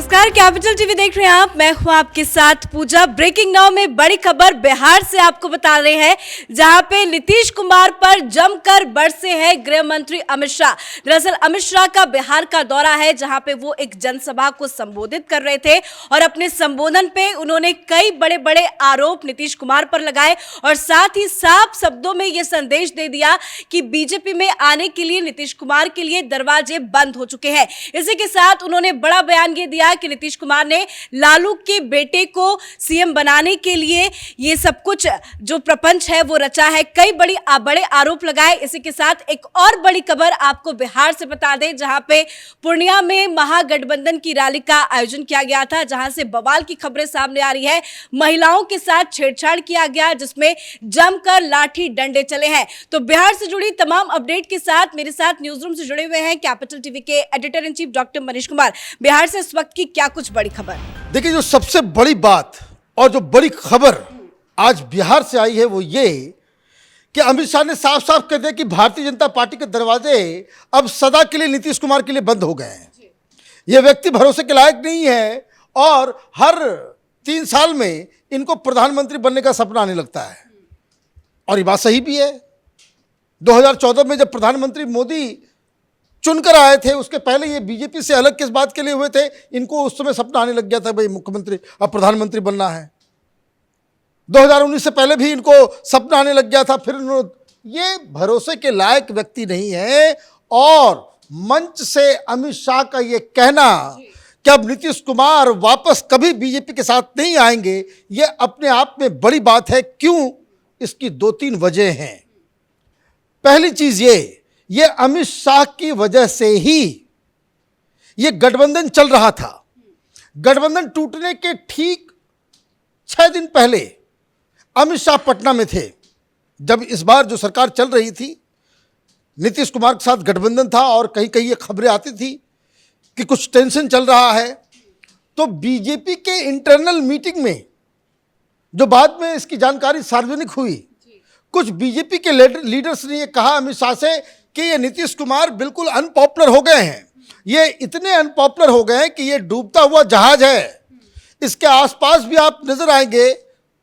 नमस्कार, capital TV देख रहे हैं आप। मैं हूं आपके साथ पूजा। ब्रेकिंग नाउ में बड़ी खबर बिहार से आपको बता रहे हैं, जहां पे नीतीश कुमार पर जमकर बरसे हैं गृह मंत्री अमित शाह। दरअसल अमित शाह का बिहार का दौरा है, जहां पे वो एक जनसभा को संबोधित कर रहे थे और अपने संबोधन पे उन्होंने कई बड़े बड़े आरोप नीतीश कुमार पर लगाए और साथ ही साफ शब्दों में यह संदेश दे दिया कि बीजेपी में आने के लिए नीतीश कुमार के लिए दरवाजे बंद हो चुके हैं। इसी के साथ उन्होंने बड़ा बयान दिया कि नीतीश कुमार ने लालू के बेटे को सीएम बनाने के लिए ये सब कुछ जो प्रपंच है वो रचा है। कई बड़े आरोप लगाए। इसी के साथ एक और बड़ी खबर आपको बिहार से बता दें, जहां पे पूर्णिया में महागठबंधन की रैली का आयोजन किया गया था, जहां से बवाल की खबरें सामने आ रही है। महिलाओं के साथ छेड़छाड़ किया गया, जिसमें जमकर लाठी डंडे चले हैं। तो बिहार से जुड़ी तमाम अपडेट के साथ मेरे साथ न्यूज रूम से जुड़े हुए हैं कैपिटल टीवी के editor in chief doctor Manish Kumar. Bihar से इस वक्त की क्या कुछ बड़ी खबर? देखिए, जो सबसे बड़ी बात और जो बड़ी खबर आज बिहार से आई है वो ये कि अमित शाह ने साफ साफ कह दिया कि भारतीय जनता पार्टी के दरवाजे अब सदा के लिए नीतीश कुमार के लिए बंद हो गए हैं। ये व्यक्ति भरोसे के लायक नहीं है और हर 3 साल में इनको प्रधानमंत्री बनने का सपना आने लगता है। और ये बात सही भी है। 2014 में जब प्रधानमंत्री मोदी चुनकर आए थे, उसके पहले ये बीजेपी से अलग किस बात के लिए हुए थे, इनको उस समय सपना आने लग गया था भाई मुख्यमंत्री अब प्रधानमंत्री बनना है। 2019 से पहले भी इनको सपना आने लग गया था। फिर ये भरोसे के लायक व्यक्ति नहीं है। और मंच से अमित शाह का ये कहना कि अब नीतीश कुमार वापस कभी बीजेपी के साथ नहीं आएंगे, ये अपने आप में बड़ी बात है। क्यों? इसकी 2-3 वजह हैं। पहली चीज ये अमित शाह की वजह से ही ये गठबंधन चल रहा था। गठबंधन टूटने के ठीक 6 दिन पहले अमित शाह पटना में थे, जब इस बार जो सरकार चल रही थी नीतीश कुमार के साथ गठबंधन था और कहीं कहीं ये खबरें आती थी कि कुछ टेंशन चल रहा है। तो बीजेपी के इंटरनल मीटिंग में जो बाद में इसकी जानकारी सार्वजनिक हुई, कुछ बीजेपी के लीडर्स ने ये कहा अमित शाह से कि ये नीतीश कुमार बिल्कुल अनपॉपुलर हो गए हैं। ये इतने अनपॉपुलर हो गए हैं कि ये डूबता हुआ जहाज है। इसके आसपास भी आप नजर आएंगे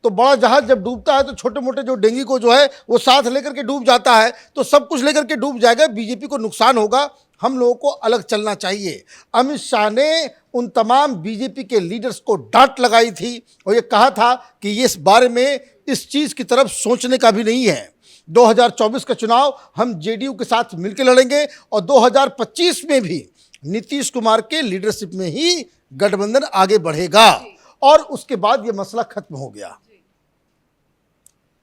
तो बड़ा जहाज जब डूबता है तो छोटे मोटे जो डेंगी को जो है वो साथ लेकर के डूब जाता है, तो सब कुछ लेकर के डूब जाएगा। बीजेपी को नुकसान होगा। हम लोगों को अलग चलना चाहिए। अमित शाह ने उन तमाम बीजेपी के लीडर्स को डांट लगाई थी और ये कहा था कि ये इस बारे में इस चीज की तरफ सोचने का भी नहीं है। 2024 का चुनाव हम जेडीयू के साथ मिलकर लड़ेंगे और 2025 में भी नीतीश कुमार के लीडरशिप में ही गठबंधन आगे बढ़ेगा। और उसके बाद ये मसला खत्म हो गया।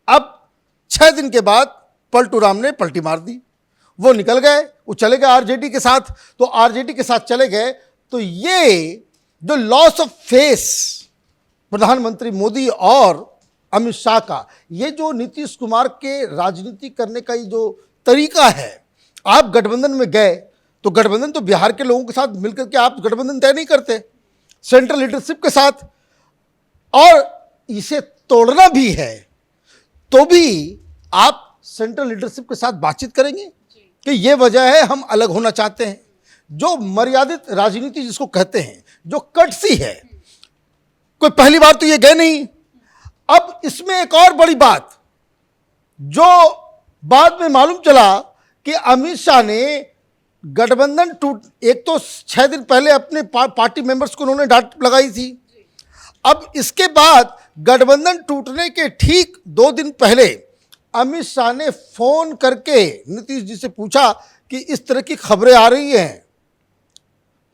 अब 6 दिन के बाद पलटू राम ने पलटी मार दी। वो निकल गए, वो चले गए आरजेडी के साथ। तो आरजेडी के साथ चले गए तो ये जो लॉस ऑफ फेस प्रधानमंत्री मोदी और अमित शाह का, ये जो नीतीश कुमार के राजनीति करने का ये जो तरीका है, आप गठबंधन में गए तो गठबंधन तो बिहार के लोगों के साथ मिलकर के आप गठबंधन तय नहीं करते, सेंट्रल लीडरशिप के साथ। और इसे तोड़ना भी है तो भी आप सेंट्रल लीडरशिप के साथ बातचीत करेंगे कि ये वजह है हम अलग होना चाहते हैं। जो मर्यादित राजनीति जिसको कहते हैं, जो कटसी है, कोई पहली बार तो ये गए नहीं। अब इसमें एक और बड़ी बात जो बाद में मालूम चला कि अमित शाह ने गठबंधन एक तो 6 दिन पहले अपने पार्टी मेंबर्स को उन्होंने डांट लगाई थी। अब इसके बाद गठबंधन टूटने के ठीक 2 दिन पहले अमित शाह ने फोन करके नीतीश जी से पूछा कि इस तरह की खबरें आ रही हैं।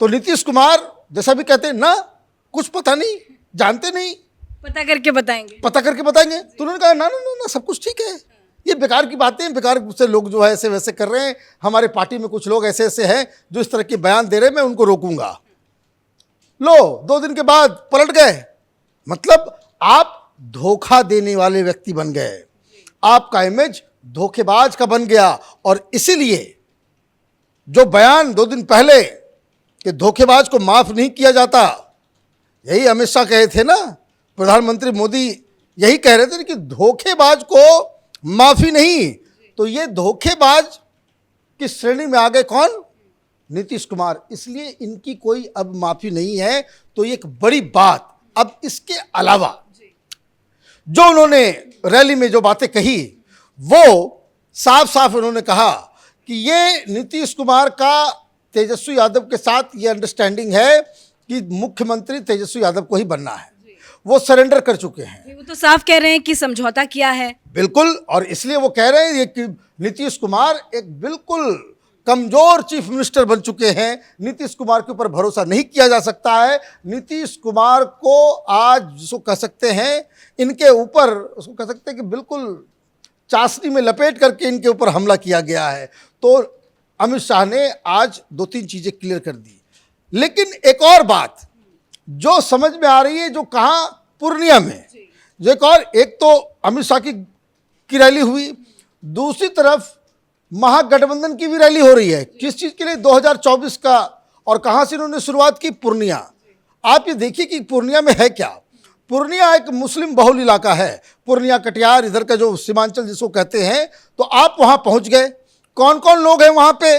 तो नीतीश कुमार जैसा भी कहते हैं ना, कुछ पता नहीं, जानते नहीं, पता करके बताएंगे। तो उन्होंने कहा ना, सब कुछ ठीक है, ये बेकार की बातें, बेकार से लोग जो है ऐसे वैसे कर रहे हैं। हमारे पार्टी में कुछ लोग ऐसे ऐसे हैं जो इस तरह के बयान दे रहे हैं, मैं उनको रोकूंगा। लो 2 दिन के बाद पलट गए। मतलब आप धोखा देने वाले व्यक्ति बन गए, आपका इमेज धोखेबाज का बन गया। और इसीलिए जो बयान 2 दिन पहले कि धोखेबाज को माफ नहीं किया जाता, यही अमित शाह कहे थे ना, प्रधानमंत्री मोदी यही कह रहे थे कि धोखेबाज को माफी नहीं। तो ये धोखेबाज की श्रेणी में आ गए कौन? नीतीश कुमार, इसलिए इनकी कोई अब माफी नहीं है। तो ये एक बड़ी बात। अब इसके अलावा जो उन्होंने रैली में जो बातें कही, वो साफ साफ उन्होंने कहा कि ये नीतीश कुमार का तेजस्वी यादव के साथ ये अंडरस्टैंडिंग है कि मुख्यमंत्री तेजस्वी यादव को ही बनना है। वो सरेंडर कर चुके हैं। वो तो साफ कह रहे हैं कि समझौता किया है। बिल्कुल, और इसलिए वो कह रहे हैं ये कि नीतीश कुमार एक बिल्कुल कमजोर चीफ मिनिस्टर बन चुके हैं। नीतीश कुमार के ऊपर भरोसा नहीं किया जा सकता है। नीतीश कुमार को आज जिसको कह सकते हैं, इनके ऊपर उसको कह सकते हैं कि बिल्कुल चाशनी में लपेट करके इनके ऊपर हमला किया गया है। तो अमित शाह ने आज 2-3 चीजें क्लियर कर दी। लेकिन एक और बात जो समझ में आ रही है, जो कहा पूर्णिया में, जो एक तो अमित शाह की रैली हुई, दूसरी तरफ महागठबंधन की भी रैली हो रही है। किस चीज के लिए? 2024 का। और कहां से इन्होंने शुरुआत की? पूर्णिया। आप ये देखिए कि पूर्णिया में है क्या। पूर्णिया एक मुस्लिम बहुल इलाका है। पूर्णिया, कटिहार, इधर का जो सीमांचल जिसको कहते हैं। तो आप वहां पहुंच गए। कौन कौन लोग हैं वहां पे?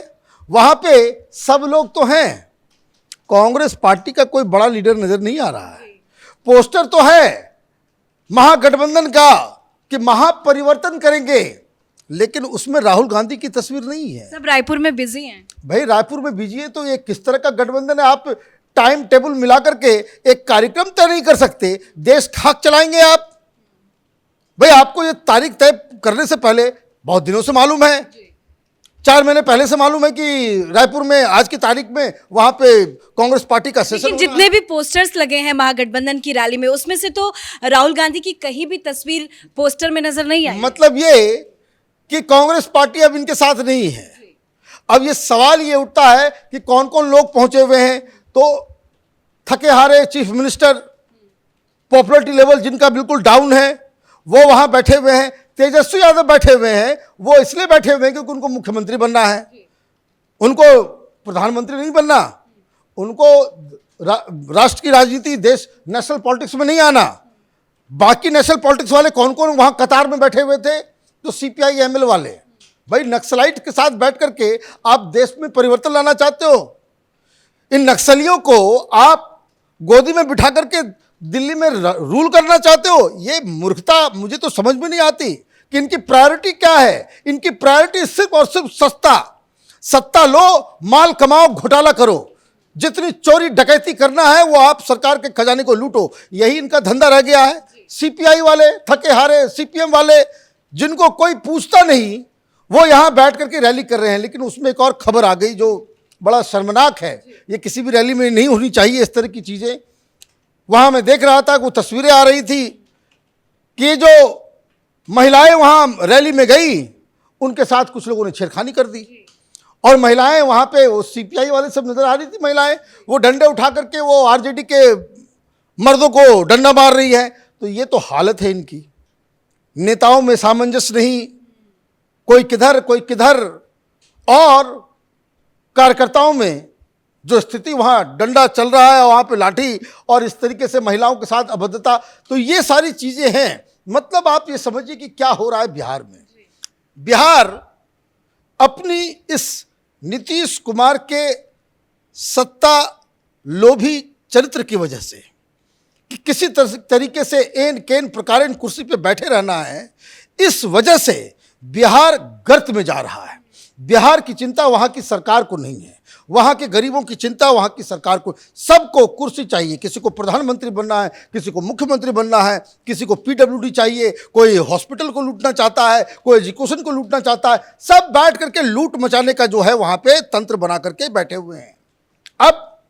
वहां पे सब लोग तो हैं। कांग्रेस पार्टी का कोई बड़ा लीडर नजर नहीं आ रहा है। पोस्टर तो है महागठबंधन का कि महापरिवर्तन करेंगे, लेकिन उसमें राहुल गांधी की तस्वीर नहीं है। सब रायपुर में बिजी हैं। भाई रायपुर में बिजी है तो ये किस तरह का गठबंधन है? आप टाइम टेबल मिला करके एक कार्यक्रम तय नहीं कर सकते। देश खाक चलाएंगे आप? भाई आपको ये तारीख तय करने से पहले बहुत दिनों से मालूम है, 4 महीने पहले से मालूम है कि रायपुर में आज की तारीख में वहां पे कांग्रेस पार्टी का सेशन। लेकिन जितने भी पोस्टर्स लगे हैं महागठबंधन की रैली में, उसमें से तो राहुल गांधी की कहीं भी तस्वीर पोस्टर में नजर नहीं आई। मतलब ये कि कांग्रेस पार्टी अब इनके साथ नहीं है। अब ये सवाल ये उठता है कि कौन कौन लोग पहुंचे हुए हैं। तो थके हारे चीफ मिनिस्टर, पॉपुलरिटी लेवल जिनका बिल्कुल डाउन है, वो वहां बैठे हुए हैं। तेजस्वी यादव बैठे हुए हैं। वो इसलिए बैठे हुए हैं क्योंकि उनको मुख्यमंत्री बनना है, उनको प्रधानमंत्री नहीं बनना, उनको राष्ट्र की राजनीति, देश, नेशनल पॉलिटिक्स में नहीं आना। बाकी नेशनल पॉलिटिक्स वाले कौन कौन वहां कतार में बैठे हुए थे? तो सीपीआई एमएल वाले। भाई नक्सलाइट के साथ बैठ करके आप देश में परिवर्तन लाना चाहते हो? इन नक्सलियों को आप गोदी में बिठा करके दिल्ली में रूल करना चाहते हो? ये मूर्खता मुझे तो समझ में नहीं आती कि इनकी प्रायोरिटी क्या है। इनकी प्रायोरिटी सिर्फ और सिर्फ सत्ता लो, माल कमाओ, घोटाला करो। जितनी चोरी डकैती करना है वो आप सरकार के खजाने को लूटो, यही इनका धंधा रह गया है। सीपीआई वाले, थके हारे सीपीएम वाले, जिनको कोई पूछता नहीं, वो यहां बैठ करके रैली कर रहे हैं। लेकिन उसमें एक और खबर आ गई जो बड़ा शर्मनाक है। ये किसी भी रैली में नहीं होनी चाहिए इस तरह की चीजें। वहां मैं देख रहा था कि वो तस्वीरें आ रही थी कि जो महिलाएं वहां रैली में गई, उनके साथ कुछ लोगों ने छेड़खानी कर दी। और महिलाएं वहां पे, वो सीपीआई वाले सब नजर आ रही थी महिलाएं, वो डंडे उठा करके वो आरजेडी के मर्दों को डंडा मार रही है। तो ये तो हालत है इनकी। नेताओं में सामंजस्य नहीं, कोई किधर कोई किधर। और कार्यकर्ताओं में जो स्थिति, वहां डंडा चल रहा है, वहां पे लाठी, और इस तरीके से महिलाओं के साथ अभद्रता। तो ये सारी चीजें हैं। मतलब आप ये समझिए कि क्या हो रहा है बिहार में। बिहार अपनी इस नीतीश कुमार के सत्ता लोभी चरित्र की वजह से, कि किसी तरीके से एन केन प्रकार इन कुर्सी पे बैठे रहना है, इस वजह से बिहार गर्त में जा रहा है। बिहार की चिंता वहां की सरकार को नहीं है, वहां के गरीबों की चिंता वहां की सरकार को। सबको कुर्सी चाहिए, किसी को प्रधानमंत्री बनना है, किसी को मुख्यमंत्री बनना है, किसी को पीडब्ल्यूडी चाहिए, कोई हॉस्पिटल को लूटना चाहता है, कोई एजुकेशन को लूटना चाहता है। सब बैठ करके लूट मचाने का जो है वहां पे तंत्र बना करके बैठे हुए हैं। अब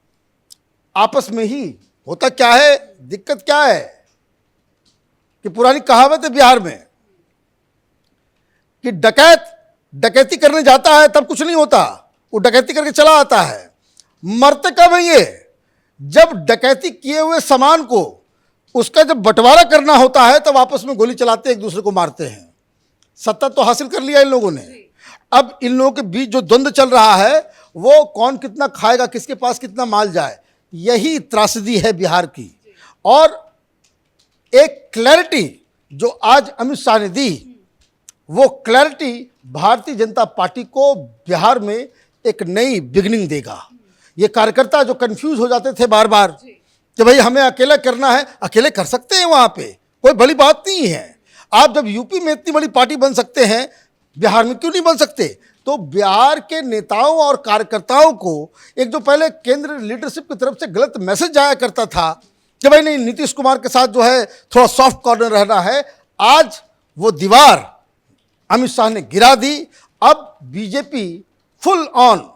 आपस में ही होता क्या है, दिक्कत क्या है कि पुरानी कहावत है बिहार में कि डकैत डकैती करने जाता है तब कुछ नहीं होता, वो डकैती करके चला आता है। मरते कब है ये? जब डकैती किए हुए सामान को, उसका जब बंटवारा करना होता है, तब आपस में गोली चलाते एक दूसरे को मारते हैं। सत्ता तो हासिल कर लिया इन लोगों ने। अब इन लोगों के बीच जो द्वंद्व चल रहा है, वो कौन कितना खाएगा, किसके पास कितना माल जाए, यही त्रासदी है बिहार की। और एक क्लैरिटी जो आज अमित शाह ने दी, वो क्लैरिटी भारतीय जनता पार्टी को बिहार में एक नई बिगनिंग देगा। ये कार्यकर्ता जो कंफ्यूज हो जाते थे बार बार कि भाई हमें अकेला करना है, अकेले कर सकते हैं, वहाँ पे कोई बड़ी बात नहीं है। आप जब यूपी में इतनी बड़ी पार्टी बन सकते हैं, बिहार में क्यों नहीं बन सकते? तो बिहार के नेताओं और कार्यकर्ताओं को एक जो पहले केंद्र लीडरशिप की तरफ से गलत मैसेज जाया करता था कि भाई नहीं, नीतीश कुमार के साथ जो है थोड़ा सॉफ्ट कॉर्नर रहना है, आज वो दीवार अमित शाह ने गिरा दी। अब बीजेपी फुल ऑन,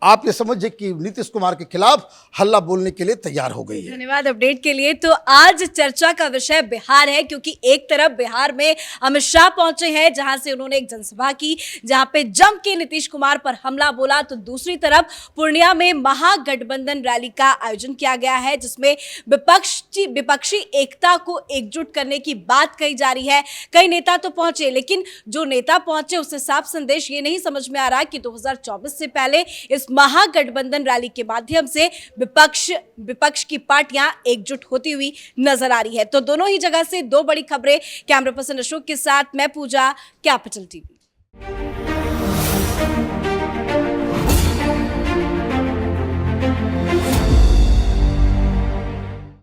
आप ये समझिए कि नीतीश कुमार के खिलाफ हल्ला बोलने के लिए तैयार हो गई है। धन्यवाद अपडेट के लिए। तो आज चर्चा का विषय बिहार है, क्योंकि एक तरफ बिहार में अमित शाह पहुंचे हैं, जहां से उन्होंने एक जनसभा की, जहां पे जम के नीतीश कुमार पर हमला बोला। तो दूसरी तरफ पूर्णिया में महागठबंधन रैली का आयोजन किया गया है, जिसमें विपक्षी एकता को एकजुट करने की बात कही जा रही है। कई नेता तो पहुंचे, लेकिन जो नेता पहुंचे उससे साफ संदेश ये नहीं समझ में आ रहा कि 2024 से पहले इस महागठबंधन रैली के माध्यम से विपक्ष की पार्टियां एकजुट होती हुई नजर आ रही है। तो दोनों ही जगह से दो बड़ी खबरें। कैमरा पर्सन अशोक के साथ मैं पूजा, कैपिटल टीवी।